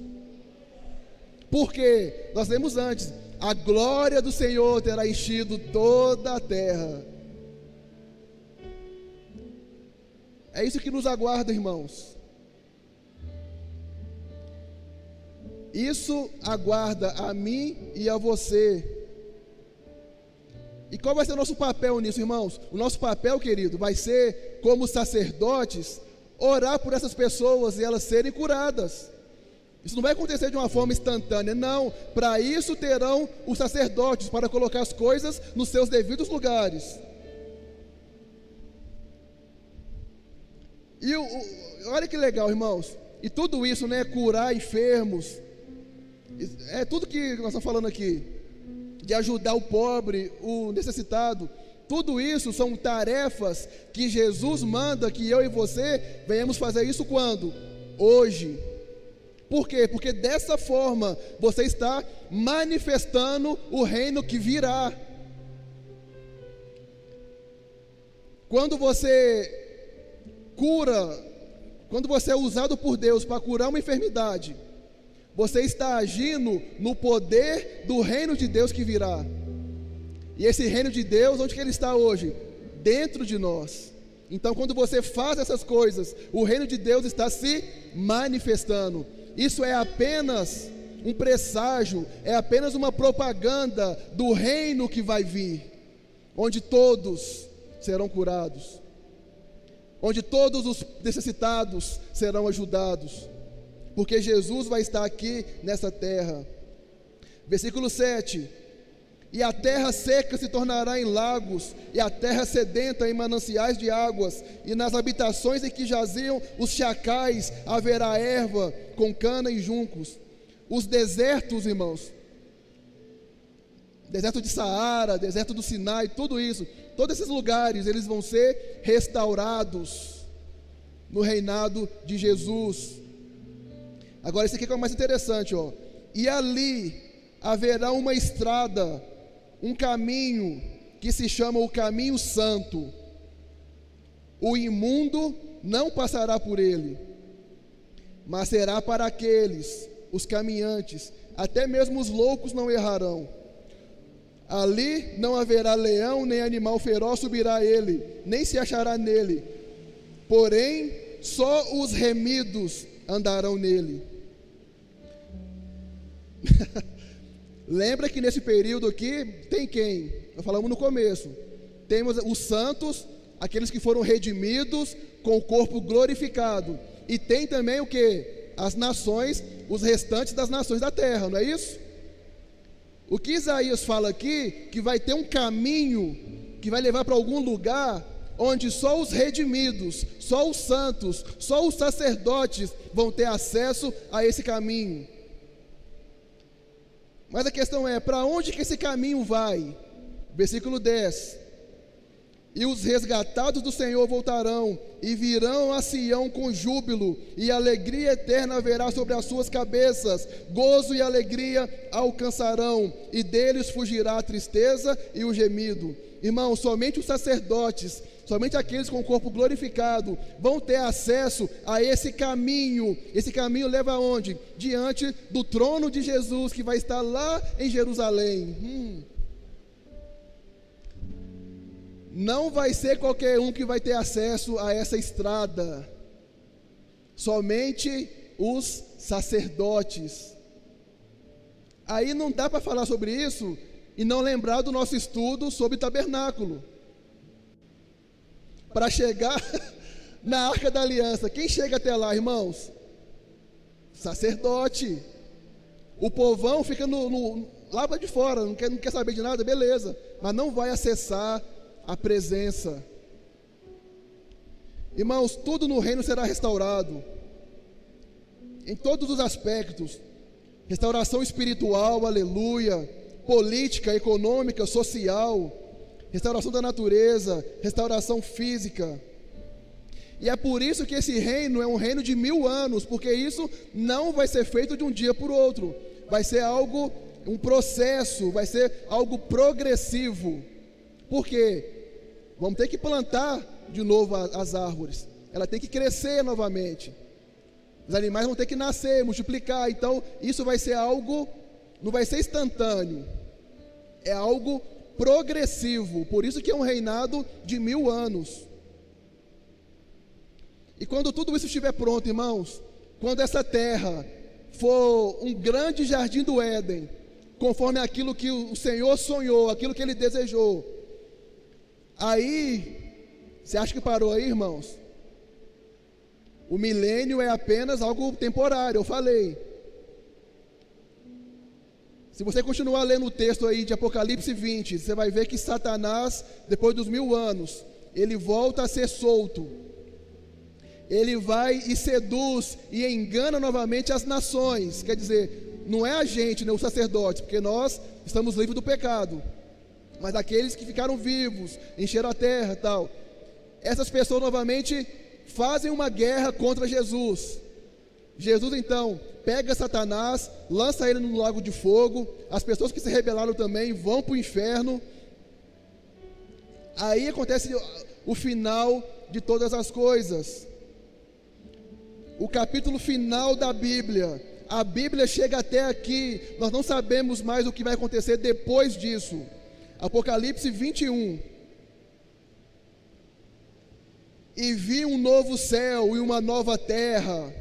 Porque nós lemos antes: a glória do Senhor terá enchido toda a terra. É isso que nos aguarda, irmãos. Isso aguarda a mim e a você. E qual vai ser o nosso papel nisso, irmãos? O nosso papel, querido, vai ser, como sacerdotes, orar por essas pessoas e elas serem curadas. Isso não vai acontecer de uma forma instantânea, não. Para isso terão os sacerdotes, para colocar as coisas nos seus devidos lugares. E olha que legal, irmãos. E tudo isso, né? Curar enfermos, é tudo que nós estamos falando aqui, de ajudar o pobre, o necessitado. Tudo isso são tarefas que Jesus manda que eu e você venhamos fazer isso quando? Hoje. Por quê? Porque dessa forma você está manifestando o reino que virá. Quando você cura, quando você é usado por Deus para curar uma enfermidade, você está agindo no poder do reino de Deus que virá. E esse reino de Deus, onde que ele está hoje? Dentro de nós. Então, quando você faz essas coisas, o reino de Deus está se manifestando. Isso é apenas um presságio, é apenas uma propaganda do reino que vai vir, onde todos serão curados, onde todos os necessitados serão ajudados, porque Jesus vai estar aqui nessa terra. Versículo 7: e a terra seca se tornará em lagos, e a terra sedenta em mananciais de águas, e nas habitações em que jaziam os chacais haverá erva com cana e juncos. Os desertos, irmãos, deserto de Saara, deserto do Sinai, tudo isso, todos esses lugares, eles vão ser restaurados no reinado de Jesus. Agora esse aqui que é o mais interessante, ó. E ali haverá uma estrada, um caminho que se chama o caminho santo. O imundo não passará por ele, mas será para aqueles, os caminhantes. Até mesmo os loucos não errarão. Ali não haverá leão, nem animal feroz subirá a ele, nem se achará nele. Porém, só os remidos andarão nele. Lembra que nesse período aqui tem quem? Nós falamos no começo. Temos os santos, aqueles que foram redimidos com o corpo glorificado. E tem também o que? As nações, os restantes das nações da terra, não é isso? O que Isaías fala aqui, que vai ter um caminho que vai levar para algum lugar onde só os redimidos, só os santos, só os sacerdotes vão ter acesso a esse caminho. Mas a questão é, para onde que esse caminho vai? Versículo 10: E os resgatados do Senhor voltarão, e virão a Sião com júbilo, e alegria eterna haverá sobre as suas cabeças, gozo e alegria alcançarão, e deles fugirá a tristeza e o gemido. Irmãos, somente os sacerdotes, somente aqueles com o corpo glorificado, vão ter acesso a esse caminho. Esse caminho leva aonde? Diante do trono de Jesus, que vai estar lá em Jerusalém. Não vai ser qualquer um que vai ter acesso a essa estrada, somente os sacerdotes. Aí não dá para falar sobre isso e não lembrar do nosso estudo sobre tabernáculo. Para chegar na Arca da Aliança, quem chega até lá, irmãos? Sacerdote. O povão fica lá de fora, não quer saber de nada, beleza, mas não vai acessar a presença. Irmãos, tudo no reino será restaurado, em todos os aspectos: restauração espiritual, aleluia, política, econômica, social, restauração da natureza, restauração física. E é por isso que esse reino é um reino de 1000 anos, porque isso não vai ser feito de um dia para o outro, vai ser algo, um processo, vai ser algo progressivo. Por quê? Vamos ter que plantar de novo as árvores, ela tem que crescer novamente, os animais vão ter que nascer, multiplicar. Então isso vai ser algo, não vai ser instantâneo, é algo progressivo. Por isso que é um reinado de 1000 anos. E quando tudo isso estiver pronto, irmãos, quando essa terra for um grande jardim do Éden, conforme aquilo que o Senhor sonhou, aquilo que Ele desejou, aí, você acha que parou aí, irmãos? O milênio é apenas algo temporário, eu falei. Se você continuar lendo o texto aí de Apocalipse 20, você vai ver que Satanás, depois dos 1000 anos, ele volta a ser solto. Ele vai e seduz e engana novamente as nações. Quer dizer, não é a gente, né, os sacerdotes, porque nós estamos livres do pecado, mas aqueles que ficaram vivos, encheram a terra e tal, essas pessoas novamente fazem uma guerra contra Jesus. Jesus então pega Satanás, lança ele no lago de fogo, as pessoas que se rebelaram também vão para o inferno. Aí acontece o final de todas as coisas, o capítulo final da Bíblia. A Bíblia chega até aqui, nós não sabemos mais o que vai acontecer depois disso. Apocalipse 21. E vi um novo céu e uma nova terra,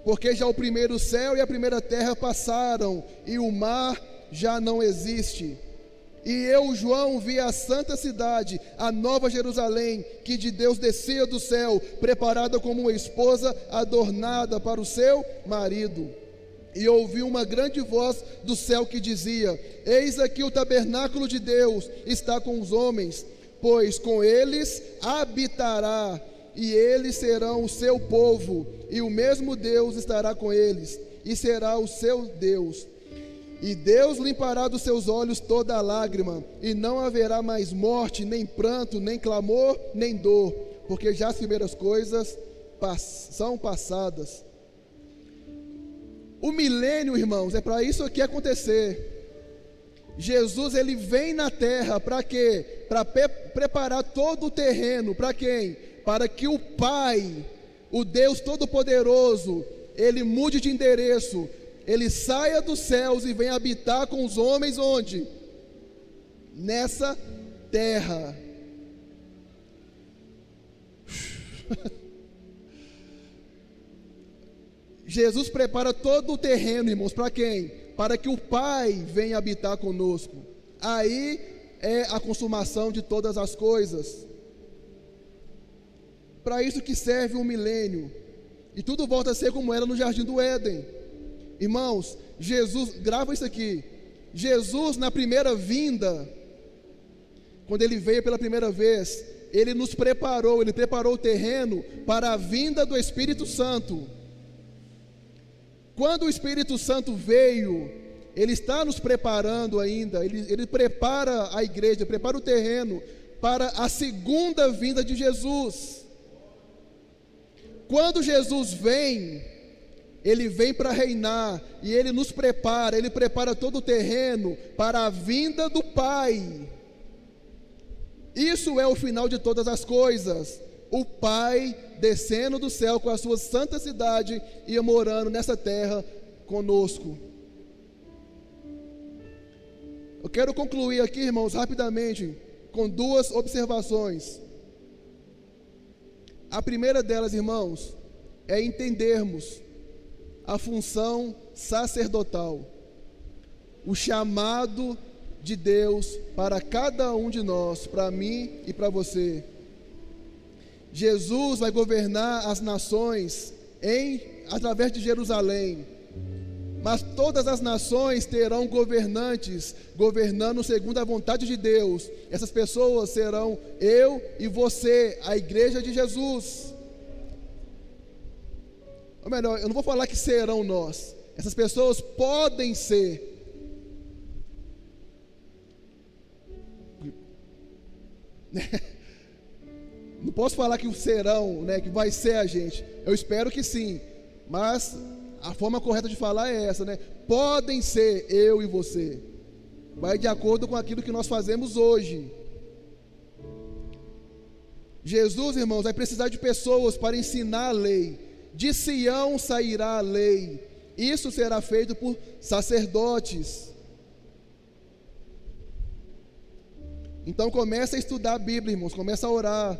porque já o primeiro céu e a primeira terra passaram, e o mar já não existe. E eu, João, vi a santa cidade, a nova Jerusalém, que de Deus descia do céu, preparada como uma esposa adornada para o seu marido. E ouvi uma grande voz do céu que dizia: eis aqui o tabernáculo de Deus está com os homens, pois com eles habitará, e eles serão o seu povo, e o mesmo Deus estará com eles, e será o seu Deus. E Deus limpará dos seus olhos toda a lágrima, e não haverá mais morte, nem pranto, nem clamor, nem dor, porque já as primeiras coisas são passadas. O milênio, irmãos, é para isso aqui acontecer. Jesus, ele vem na terra para quê? Para preparar todo o terreno. Para quem? Para que o Pai, o Deus Todo-Poderoso, ele mude de endereço, ele saia dos céus e venha habitar com os homens onde? Nessa terra. Jesus prepara todo o terreno, irmãos, para quem? Para que o Pai venha habitar conosco. Aí é a consumação de todas as coisas. Para isso que serve um milênio. E tudo volta a ser como era no Jardim do Éden. Irmãos, Jesus, grava isso aqui. Jesus, na primeira vinda, quando ele veio pela primeira vez, ele nos preparou, ele preparou o terreno para a vinda do Espírito Santo. Quando o Espírito Santo veio, ele está nos preparando ainda, ele prepara a igreja, prepara o terreno para a segunda vinda de Jesus. Quando Jesus vem, Ele vem para reinar, e Ele nos prepara, Ele prepara todo o terreno para a vinda do Pai. Isso é o final de todas as coisas, o Pai descendo do céu com a sua santa cidade e morando nessa terra conosco. Eu quero concluir aqui, irmãos, rapidamente, com duas observações. A primeira delas, irmãos, é entendermos a função sacerdotal, o chamado de Deus para cada um de nós, para mim e para você. Jesus vai governar as nações através de Jerusalém, mas todas as nações terão governantes, governando segundo a vontade de Deus. Essas pessoas serão eu e você, a igreja de Jesus. Ou melhor, eu não vou falar que serão nós. Essas pessoas podem ser. Não posso falar que serão, né, que vai ser a gente. Eu espero que sim, mas a forma correta de falar é essa, né? Podem ser eu e você. Vai de acordo com aquilo que nós fazemos hoje. Jesus, irmãos, vai precisar de pessoas para ensinar a lei. De Sião sairá a lei. Isso será feito por sacerdotes. Então comece a estudar a Bíblia, irmãos. Comece a orar.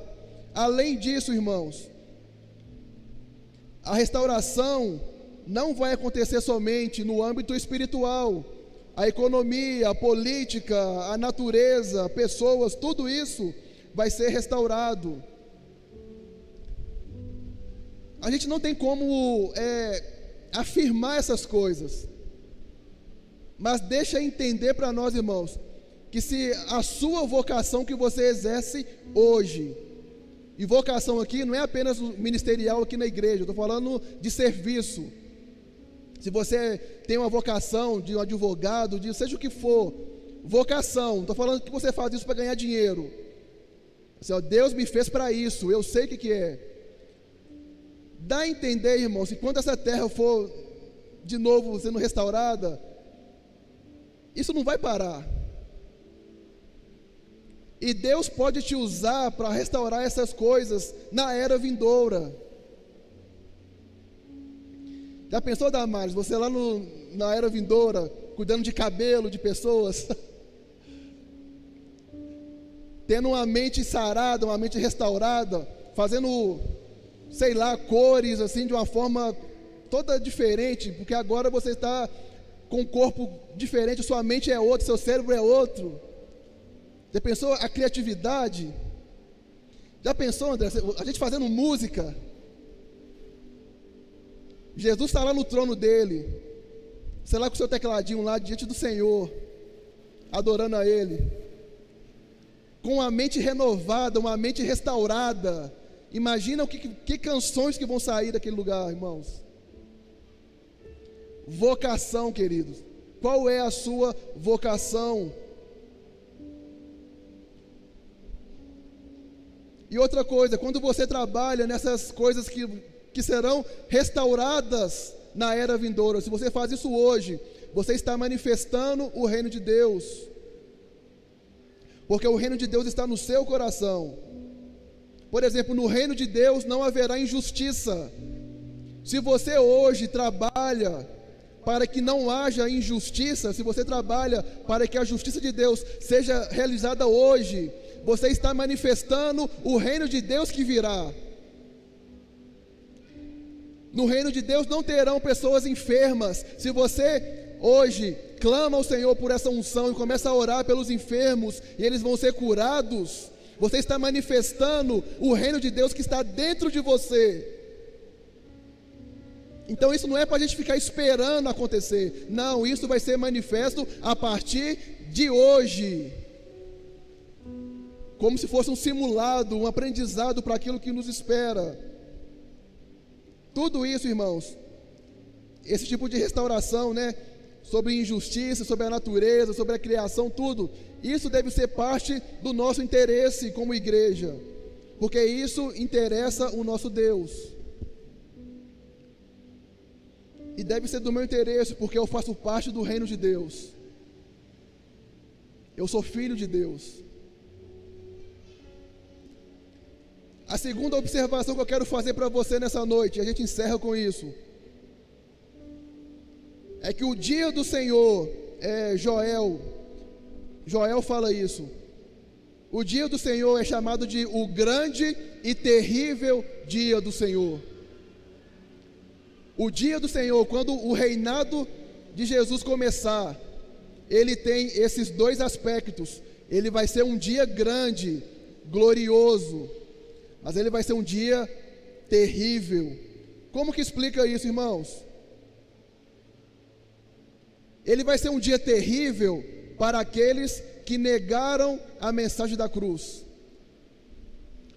Além disso, irmãos, a restauração não vai acontecer somente no âmbito espiritual. A economia, a política, a natureza, pessoas, tudo isso vai ser restaurado. A gente não tem como afirmar essas coisas, mas deixa entender para nós, irmãos, que se a sua vocação que você exerce hoje, e vocação aqui não é apenas ministerial aqui na igreja, eu estou falando de serviço. Se você tem uma vocação de um advogado, de seja o que for, vocação, não estou falando que você faz isso para ganhar dinheiro. Assim, ó, Deus me fez para isso, eu sei o que é. Dá a entender, irmãos, que quando essa terra for de novo sendo restaurada, isso não vai parar. E Deus pode te usar para restaurar essas coisas na era vindoura. Já pensou, Damares, você lá na era vindoura, cuidando de cabelo de pessoas, tendo uma mente sarada, uma mente restaurada, fazendo, sei lá, cores assim, de uma forma toda diferente, porque agora você está com um corpo diferente, sua mente é outra, seu cérebro é outro. Já pensou a criatividade? Já pensou, André, a gente fazendo música? Jesus está lá no trono dele, sei lá, com o seu tecladinho lá diante do Senhor, adorando a Ele, com uma mente renovada, uma mente restaurada. Imagina que canções que vão sair daquele lugar, irmãos. Vocação, queridos. Qual é a sua vocação? E outra coisa, quando você trabalha nessas coisas que serão restauradas na era vindoura, se você faz isso hoje, você está manifestando o reino de Deus, porque o reino de Deus está no seu coração. Por exemplo, no reino de Deus não haverá injustiça. Se você hoje trabalha para que não haja injustiça, se você trabalha para que a justiça de Deus seja realizada hoje, você está manifestando o reino de Deus que virá. No reino de Deus não terão pessoas enfermas. Se você hoje clama ao Senhor por essa unção e começa a orar pelos enfermos e eles vão ser curados, você está manifestando o reino de Deus que está dentro de você. Então isso não é para a gente ficar esperando acontecer. Não, isso vai ser manifesto a partir de hoje, como se fosse um simulado, um aprendizado para aquilo que nos espera. Tudo isso, irmãos, esse tipo de restauração, né, sobre injustiça, sobre a natureza, sobre a criação, tudo. Isso deve ser parte do nosso interesse como igreja, porque isso interessa o nosso Deus. E deve ser do meu interesse, porque eu faço parte do reino de Deus. Eu sou filho de Deus. A segunda observação que eu quero fazer para você nessa noite, e a gente encerra com isso, é que o dia do Senhor, Joel fala isso, o dia do Senhor é chamado de o grande e terrível dia do Senhor. O dia do Senhor, quando o reinado de Jesus começar, ele tem esses dois aspectos. Ele vai ser um dia grande, glorioso, mas ele vai ser um dia terrível. Como que explica isso, irmãos? Ele vai ser um dia terrível para aqueles que negaram a mensagem da cruz,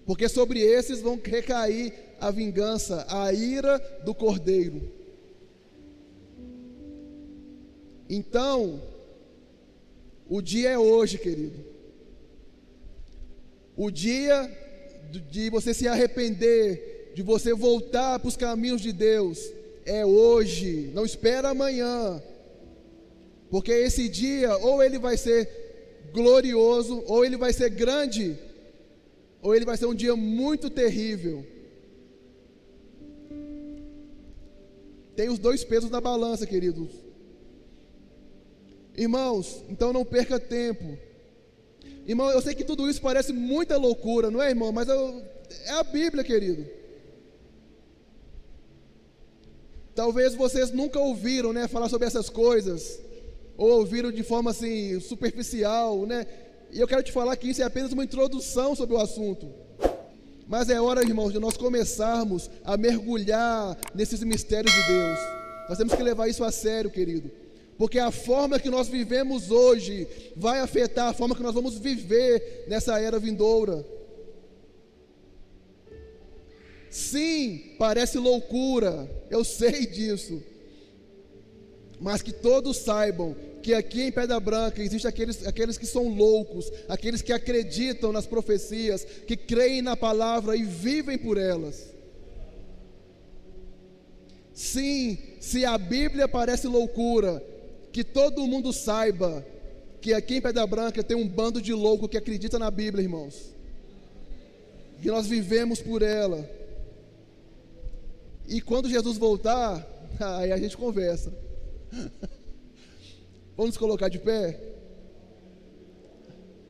porque sobre esses vão recair a vingança, a ira do Cordeiro. Então, o dia é hoje, querido. O dia de você se arrepender, de você voltar para os caminhos de Deus, é hoje. Não espera amanhã, porque esse dia, ou ele vai ser glorioso, ou ele vai ser grande, ou ele vai ser um dia muito terrível. Tem os dois pesos na balança, queridos. Irmãos, então não perca tempo. Irmão, eu sei que tudo isso parece muita loucura, não é, irmão? Mas é a Bíblia, querido. Talvez vocês nunca ouviram, né, falar sobre essas coisas, ou ouviram de forma assim, superficial, né? E eu quero te falar que isso é apenas uma introdução sobre o assunto. Mas é hora, irmãos, de nós começarmos a mergulhar nesses mistérios de Deus. Nós temos que levar isso a sério, querido, porque a forma que nós vivemos hoje vai afetar a forma que nós vamos viver nessa era vindoura. Sim, parece loucura, eu sei disso, mas que todos saibam que aqui em Pedra Branca existem aqueles que são loucos, aqueles que acreditam nas profecias, que creem na palavra e vivem por elas. Sim, se a Bíblia parece loucura, que todo mundo saiba que aqui em Pedra Branca tem um bando de louco que acredita na Bíblia, irmãos, que nós vivemos por ela. E quando Jesus voltar, aí a gente conversa. Vamos nos colocar de pé?